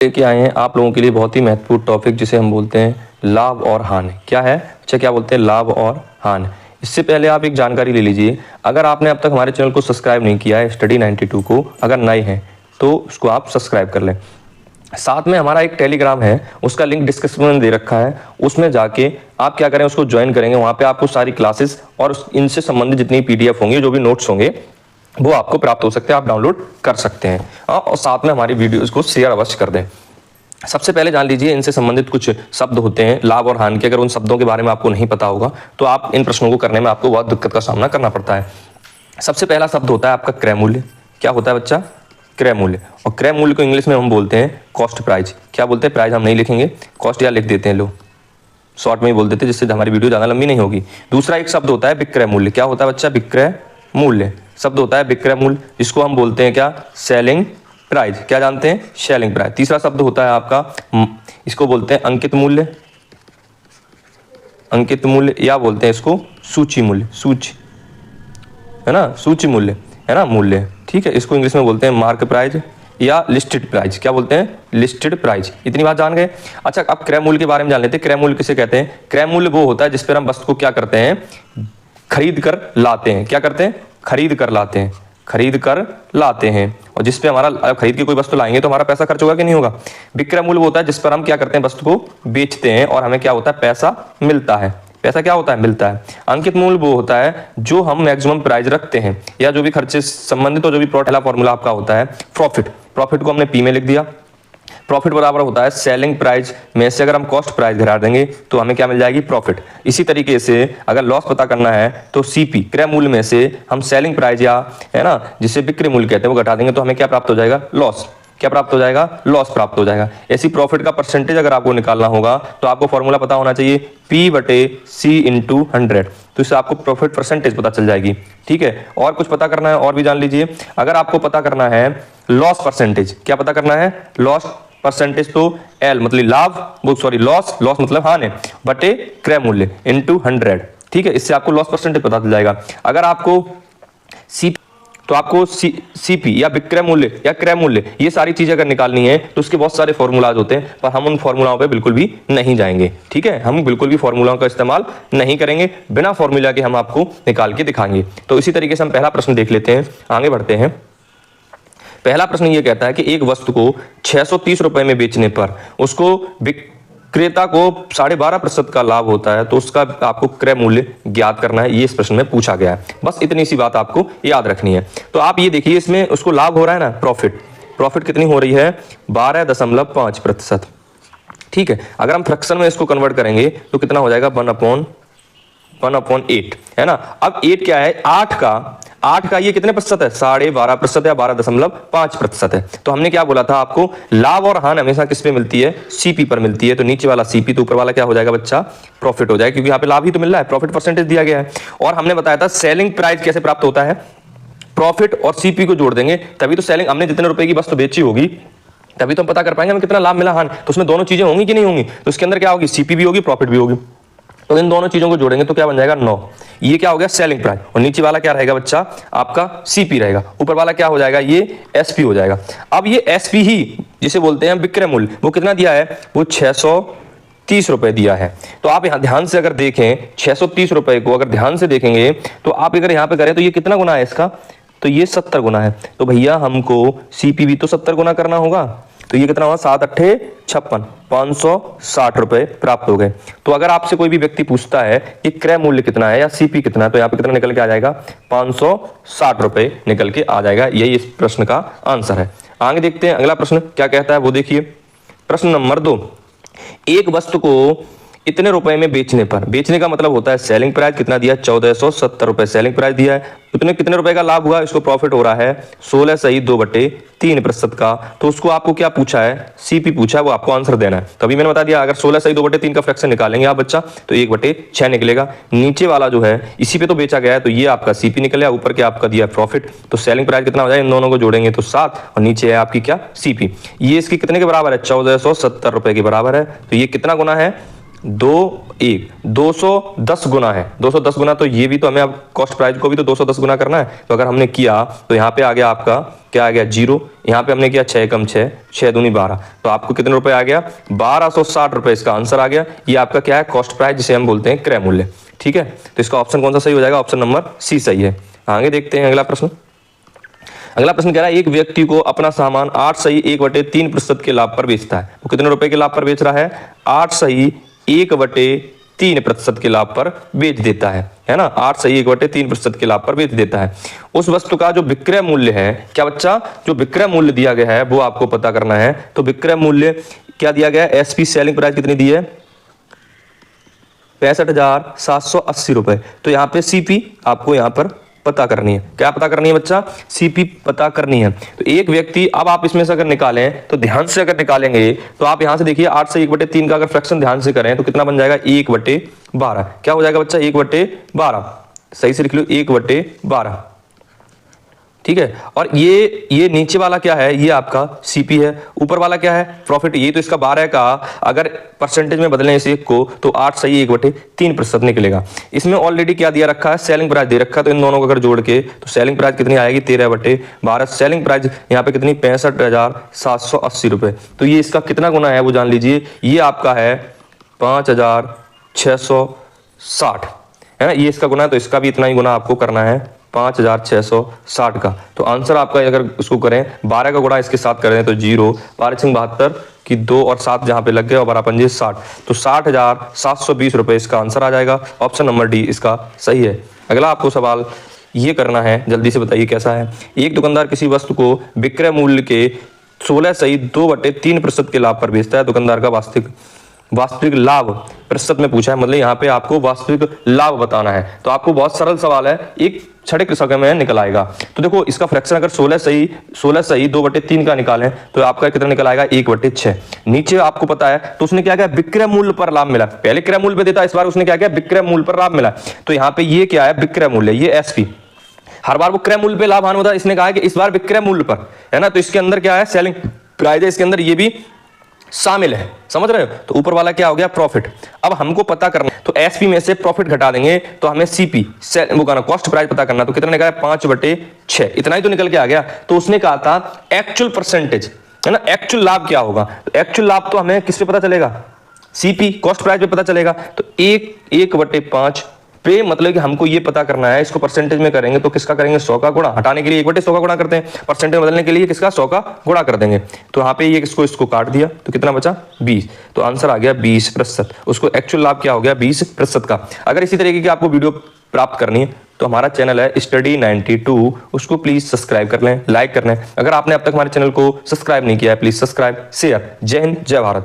लेके आए हैं आप लोगों के लिए बहुत ही महत्वपूर्ण टॉपिक जिसे हम बोलते हैं लाभ और हानि। क्या है? अच्छा, क्या बोलते हैं? लाभ और हानि। इससे पहले आप एक जानकारी ले लीजिए, अगर आपने अब तक हमारे चैनल को सब्सक्राइब नहीं किया है स्टडी 92 को, अगर नए हैं तो उसको आप सब्सक्राइब कर लें। साथ में हमारा एक टेलीग्राम है, उसका लिंक डिस्क्रिप्शन में दे रखा है, उसमें जाके आप क्या करें, उसको ज्वाइन करेंगे। वहाँ पे आपको सारी क्लासेस और इनसे संबंधित जितनी PDF होंगी, जो भी नोट्स होंगे, वो आपको प्राप्त हो सकते हैं, आप डाउनलोड कर सकते हैं। और साथ में हमारी वीडियोस को शेयर अवश्य कर दें। सबसे पहले जान लीजिए, इनसे संबंधित कुछ शब्द होते हैं लाभ और हानि के। अगर उन शब्दों के बारे में आपको नहीं पता होगा तो आप इन प्रश्नों को करने में आपको बहुत दिक्कत का सामना करना पड़ता है। सबसे पहला शब्द होता है आपका क्रय मूल्य। क्या होता है बच्चा? क्रय मूल्य। और क्रय मूल्य को इंग्लिश में हम बोलते हैं कॉस्ट प्राइस। क्या बोलते हैं? प्राइस हम नहीं लिखेंगे, कॉस्ट या लिख देते हैं, लो शॉर्ट में ही बोल देते हैं, जिससे हमारी वीडियो ज़्यादा लंबी नहीं होगी। दूसरा एक शब्द होता है विक्रय मूल्य। क्या होता है बच्चा? विक्रय मूल्य शब्द होता है विक्रय मूल्य, जिसको हम बोलते हैं क्या? Selling price. क्या जानते हैं? Selling price. तीसरा शब्द होता है आपका, इसको बोलते हैं अंकित मूल्य। अंकित मूल्य या बोलते हैं इसको सूची मूल्य। सूची है ना, सूची मूल्य है ना, मूल्य, ठीक है। इसको इंग्लिश में बोलते हैं मार्क प्राइस या लिस्टेड प्राइस। क्या बोलते हैं? Listed price. इतनी बात जान गए। अच्छा, अब क्रय मूल्य के बारे में जान लेते हैं। क्रय मूल्य किसे कहते हैं? क्रय मूल्य वो होता है जिस पर हम वस्तु को क्या करते हैं? खरीद कर लाते हैं। क्या करते हैं? खरीद कर लाते हैं। खरीद कर लाते हैं। और जिस पे हमारा खरीद के कोई वस्तु लाएंगे तो हमारा पैसा खर्च होगा कि नहीं होगा? विक्रय मूल्य वो होता है जिस पर हम क्या करते हैं? वस्तु को बेचते हैं और हमें क्या होता है? पैसा मिलता है। पैसा क्या होता है? मिलता है। अंकित मूल्य वो होता है जो हम मैक्सिमम प्राइस रखते हैं या जो भी खर्चे संबंधित, और जो भी पहला फॉर्मूला आपका होता है प्रॉफिट। प्रॉफिट को हमने P में लिख दिया। प्रॉफिट बराबर होता है सेलिंग प्राइस में से अगर हम कॉस्ट प्राइस घटा देंगे तो हमें क्या मिल जाएगी? प्रॉफिट। इसी तरीके से अगर लॉस पता करना है तो CP क्रय मूल्य में से हम सेलिंग प्राइस या है ना, जिसे विक्रय मूल्य कहते हैं, वो घटा देंगे तो हमें क्या प्राप्त हो जाएगा? लॉस। क्या प्राप्त हो जाएगा? लॉस प्राप्त हो जाएगा। ऐसी प्रॉफिट का परसेंटेज अगर आपको निकालना होगा तो आपको फॉर्मूला पता होना चाहिए P/C × 100। तो इससे आपको प्रॉफिट परसेंटेज पता चल जाएगी, ठीक है। और कुछ पता करना है और भी जान लीजिए। अगर आपको पता करना है लॉस परसेंटेज, क्या पता करना है? लॉस परसेंटेज, तो L मतलब लाभ, सॉरी लॉस, लॉस मतलब हानि बटे क्रय मूल्य × 100, ठीक है। इससे आपको लॉस परसेंटेज पता चल जाएगा। अगर आपको CP, तो आपको CP या विक्रय मूल्य या क्रय मूल्य, ये सारी चीजें अगर निकालनी है तो उसके बहुत सारे फॉर्मूलाज होते हैं, पर हम उन फॉर्मूलाओं पे बिल्कुल भी नहीं जाएंगे, ठीक है। हम बिल्कुल भी फॉर्मूलाओं का इस्तेमाल नहीं करेंगे, बिना फॉर्मूला के हम आपको निकाल के दिखाएंगे। तो इसी तरीके से हम पहला प्रश्न देख लेते हैं, आगे बढ़ते हैं। पहला प्रश्न ये कहता है कि एक वस्तु को 630 रुपए में बेचने पर उसको विक्रेता को 12.5% का लाभ होता है, तो उसका आपको क्रय मूल्य ज्ञात करना है। ये इस प्रश्न में पूछा गया है। बस इतनी सी बात आपको याद रखनी है। तो आप ये देखिए, इसमें उसको लाभ हो रहा है ना, प्रॉफिट। प्रॉफिट कितनी हो रही है? 12.5%, ठीक है। अगर हम फ्रैक्शन में इसको कन्वर्ट करेंगे तो कितना हो जाएगा? 1/8 है ना। अब 8 क्या है? 8 का ये कितने प्रतिशत है? 12.5% या 12.5% है। तो हमने क्या बोला था आपको? लाभ और हानि हमेशा किस पे मिलती है? CP पर मिलती है। तो नीचे वाला CP, तो ऊपर वाला क्या हो जाएगा बच्चा? प्रॉफिट हो जाएगा, क्योंकि यहाँ पे लाभ ही तो मिल रहा है, प्रॉफिट परसेंटेज दिया गया है। और हमने बताया था सेलिंग प्राइस कैसे प्राप्त होता है? प्रॉफिट और CP को जोड़ देंगे तभी तो सेलिंग, हमने जितने रुपए की वस्तु बेची होगी तभी तो हम पता कर पाएंगे हमें कितना लाभ मिला, हानि। तो उसमें दोनों चीजें होंगी कि नहीं होंगी? तो उसके अंदर क्या होगी? CP भी होगी, प्रॉफिट भी होगी। तो इन दोनों चीजों को जोड़ेंगे तो क्या बन जाएगा? 9। ये क्या हो गया? Selling price. और नीचे वाला क्या रहेगा बच्चा? आपका CP रहेगा। ऊपर वाला क्या हो जाएगा? ये SP हो जाएगा। अब ये SP ही जिसे बोलते हैं विक्रय मूल्य, वो कितना दिया है? वो 630 रुपए दिया है। तो आप यहाँ ध्यान से अगर देखें, 630 रुपए को अगर ध्यान से देखेंगे तो आप अगर यहाँ पे करें तो ये कितना गुना है इसका? तो ये 70 गुना है। तो भैया हमको CP भी तो 70 गुना करना होगा। तो ये कितना हुआ? 7 × 8 = 56, 560 रुपए प्राप्त हो गए। तो अगर आपसे कोई भी व्यक्ति पूछता है कि क्रय मूल्य कितना है या CP कितना है, तो यहाँ पे कितना निकल के आ जाएगा? 560 रुपए निकल के आ जाएगा। यही इस प्रश्न का आंसर है। आगे देखते हैं अगला प्रश्न क्या कहता है, वो देखिए। प्रश्न नंबर 2, एक वस्तु को इतने रुपए में बेचने पर, बेचने का मतलब होता है सेलिंग प्राइस, कितना दिया? 1470 रुपए सेलिंग प्राइस दिया है। उतने कितने रुपए का लाभ हुआ? इसको प्रॉफिट हो रहा है 16/2/3% का। तो उसको आपको क्या पूछा है? CP पूछा है, वो आपको आंसर देना है। तभी मैंने बता दिया, अगर 16/2/3 का फ्रैक्शन निकालेंगे आप बच्चा तो 1/6 निकलेगा। नीचे वाला जो है इसी पे तो बेचा गया है, तो ये आपका CP निकले, ऊपर के आपका दिया प्रॉफिट। तो सेलिंग प्राइस कितना हो जाएगा? इन दोनों को जोड़ेंगे तो 7, और नीचे है आपकी क्या? CP। ये इसकी कितने के बराबर है? 1470 रुपए के बराबर है। तो ये कितना गुना है? 210 गुना है, 210 गुना, तो ये भी तो हमें अब कॉस्ट प्राइस को भी तो 210 गुना करना है। तो अगर हमने किया तो यहाँ पे आ गया आपका क्या आ गया 0, यहाँ पे हमने किया 6 कम 6, 6 दूनी 12, तो आपको कितने रुपए आ गया 1260 रुपए इसका आंसर आ गया। ये आपका क्या है कॉस्ट प्राइस, जिसे हम बोलते हैं क्रय मूल्य। ठीक है, तो इसका ऑप्शन कौन सा सही हो जाएगा, ऑप्शन नंबर सी सही है। आगे देखते हैं अगला प्रश्न। अगला प्रश्न कह रहा है एक व्यक्ति को अपना सामान 8/3% के लाभ पर बेचता है। वो कितने रुपए के लाभ पर बेच रहा है, 8/3% के लाभ पर बेच देता है ना, 8/3% के लाभ पर बेच देता है। उस वस्तु का जो विक्रय मूल्य है, क्या बच्चा, जो विक्रय मूल्य दिया गया है वो आपको पता करना है। तो विक्रय मूल्य क्या दिया गया है, एसपी सेलिंग प्राइस कितनी दी है, 65,780 रुपए। तो यहाँ पे सीपी आपको यहाँ पर पता करनी है। क्या पता करनी है बच्चा, सीपी पता करनी है। तो एक व्यक्ति, अब आप इसमें से अगर निकालें तो ध्यान से अगर निकालेंगे तो आप यहां से देखिए 8 से 1/3 का अगर फ्रैक्शन ध्यान से करें तो कितना बन जाएगा 1/12। क्या हो जाएगा बच्चा 1/12, सही से लिख लो 1/12। ठीक है, और ये नीचे वाला क्या है, ये आपका सीपी है, ऊपर वाला क्या है प्रॉफिट। ये तो इसका 12 का अगर परसेंटेज में बदलें इस एक को तो 8/1/3% निकलेगा। इसमें ऑलरेडी क्या दिया रखा है, सेलिंग प्राइस दे रखा है, तो इन दोनों को अगर जोड़ के तो सेलिंग प्राइस कितनी आएगी 13/12। सेलिंग प्राइस यहाँ पे कितनी 65,780 रुपए। तो ये इसका कितना गुना है वो जान लीजिए, ये आपका है 5,660 है ना, ये इसका गुना है, तो इसका भी इतना ही गुना आपको करना है 5,660 का। तो आंसर आपका अगर उसको करें 12 का गुणा इसके साथ करें तो 0, 12×72 की 2 और 7 जहां पे लग गए और 12×5 60, तो 60,720 रुपए इसका आंसर आ जाएगा। ऑप्शन नंबर डी इसका सही है। अगला आपको सवाल ये करना है, जल्दी से बताइए कैसा है। एक दुकानदार किसी वस्तु को विक्रय मूल्य के 16/2/3% के लाभ पर बेचता है। दुकानदार का वास्तविक लाभ प्रतिशत में पूछा है, मतलब यहाँ पे आपको वास्तविक लाभ बताना है। तो आपको बहुत सरल सवाल है, एक छठे कृषक में निकल आएगा। तो देखो इसका फ्रैक्शन अगर 16/2/3 का निकालें तो आपका कितना निकल आएगा 1/6। नीचे आपको पता है तो उसने क्या किया, विक्रय मूल्य पर लाभ मिला। पहले क्रय मूल्य पे देता, इस बार उसने क्या किया, विक्रय मूल्य पर लाभ मिला। तो यहाँ पे ये क्या है, विक्रय मूल्य, ये एसपी। हर बार वो क्रय मूल्य पे लाभ हानि होता है, इसने कहा है कि इस बार विक्रय मूल्य पर है ना, तो इसके अंदर क्या है सेलिंग प्राइस है, इसके अंदर ये भी शामिल है, समझ रहे हो। तो ऊपर वाला क्या हो गया प्रॉफिट। अब हमको पता करना, तो एसपी में से प्रॉफिट घटा देंगे तो हमें सीपी वो कहना कॉस्ट प्राइस पता करना। तो कितना निकला 5/6, इतना ही तो निकल के आ गया। तो उसने कहा था एक्चुअल परसेंटेज है ना, एक्चुअल लाभ क्या होगा। तो एक्चुअल लाभ तो हमें किससे पता चलेगा, सीपी कॉस्ट प्राइस पे पता चलेगा। तो 1/5 पे मतलब कि हमको ये पता करना है, इसको परसेंटेज में करेंगे तो किसका करेंगे 100 का गुणा। हटाने के लिए 1/100 का गुणा करते हैं, परसेंटेज बदलने के लिए किसका 100 का गुणा कर देंगे। तो यहाँ पे ये इसको काट दिया तो कितना बचा 20, तो आंसर आ गया 20%। उसको एक्चुअल लाभ क्या हो गया 20% का। अगर इसी तरीके की आपको वीडियो प्राप्त करनी है तो हमारा चैनल है स्टडी 92, उसको प्लीज सब्सक्राइब कर लें, लाइक कर लें। अगर आपने अब तक हमारे चैनल को सब्सक्राइब नहीं किया है प्लीज सब्सक्राइब, शेयर। जय हिंद, जय भारत।